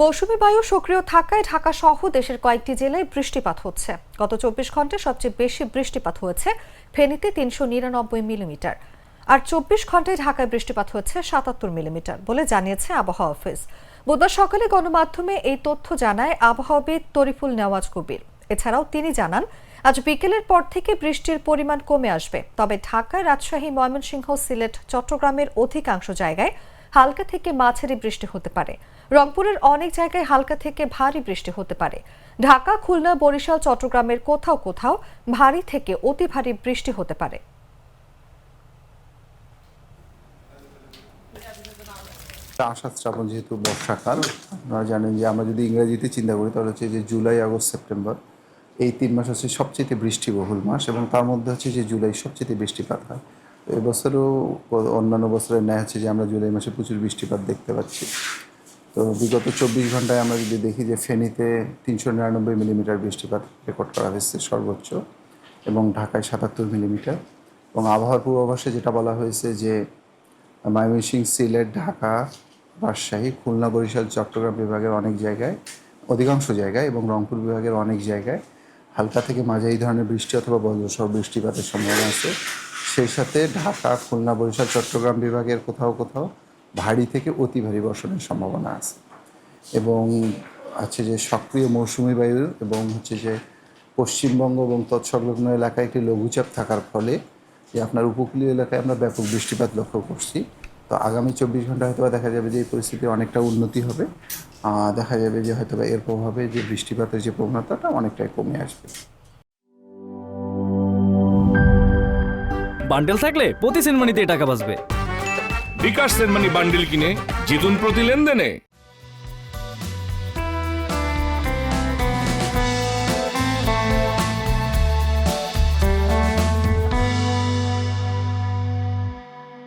মৌসুমী বায়ু সক্রিয় থাকায় ঢাকা সহ দেশের কয়েকটি জেলায় বৃষ্টিপাত হচ্ছে। গত 24 ঘন্টায় সবচেয়ে বেশি বৃষ্টিপাত হয়েছে ফেনীতে 399 মিলিমিটার, আর 24 ঘন্টায় ঢাকায় বৃষ্টিপাত হয়েছে 77 মিলিমিটার বলে জানিয়েছে আবহাওয়া অফিস। বুধবার সকালে গণমাধ্যমে এই তথ্য জানায় আবহাওয়াবিদ তরিফুল নেওয়াজ কবির। এছাড়াও তিনি জানান, আজ বিকেলের পর থেকে বৃষ্টির পরিমাণ কমে আসবে, তবে ঢাকা, রাজশাহী, ময়মনসিংহ, সিলেট, চট্টগ্রামের অধিকাংশ জায়গায় হালকা থেকে মাঝারি বৃষ্টি হতে পারে। রংপুরের অনেক জায়গায় হালকা থেকে ভারী বৃষ্টি হতে পারে। ঢাকা, খুলনা, বরিশাল, চট্টগ্রামের কোথাও কোথাও ভারী থেকে অতি ভারী বৃষ্টি হতে পারে। আষাঢ় শ্রাবণ যেহেতু বর্ষাকাল, আপনারা জানেন যে আমরা যদি ইংরেজিতে চিন্তা করি তাহলে হচ্ছে যে জুলাই, আগস্ট, সেপ্টেম্বর এই 3 মাস হচ্ছে সবচেয়ে বৃষ্টিবহুল মাস, এবং তার মধ্যে হচ্ছে যে জুলাই সবচেয়ে বৃষ্টিপাত হয়। তো এবছরও অন্যান্য বছরের ন্যায় হচ্ছে যে আমরা জুলাই মাসে প্রচুর বৃষ্টিপাত দেখতে পাচ্ছি। তো বিগত 24 ঘন্টায় আমরা যদি দেখি যে ফেনীতে 399 মিলিমিটার বৃষ্টিপাত রেকর্ড করা হয়েছে সর্বোচ্চ, এবং ঢাকায় 77 মিলিমিটার। এবং আবহাওয়ার পূর্বাভাসে যেটা বলা হয়েছে যে ময়মনসিংহ, সিলেট, ঢাকা, রাজশাহী, খুলনা, বরিশাল, চট্টগ্রাম বিভাগের অনেক জায়গায়, অধিকাংশ জায়গায়, এবং রংপুর বিভাগের অনেক জায়গায় হালকা থেকে মাঝারি ধরনের বৃষ্টি অথবা বজ্রসহ বৃষ্টিপাতের সম্ভাবনা আছে। সেই সাথে ঢাকা, খুলনা, বরিশাল, চট্টগ্রাম বিভাগের কোথাও কোথাও ভারী থেকে অতি ভারী বর্ষণের সম্ভাবনা আছে। এবং আছে যে সক্রিয় মৌসুমি বায়ু এবং হচ্ছে যে পশ্চিমবঙ্গ এবং তৎসংলগ্ন এলাকায় একটি লঘুচাপ থাকার ফলে যে আপনার উপকূলীয় এলাকায় আমরা ব্যাপক বৃষ্টিপাত লক্ষ্য করছি। তো আগামী 24 ঘন্টা হয়তো দেখা যাবে যে এই পরিস্থিতির অনেকটা উন্নতি হবে। দেখা যাবে যে হয়তো এর প্রভাবে যে বৃষ্টিপাতের যে প্রবণতাটা অনেকটাই কমে আসবে। বান্ডেল থাকলে প্রতি সেনমানিতে টাকা বাঁচবে। বিকাশ সেনমানি বান্ডিল কিনে জিতুন প্রতি লেনদেনে।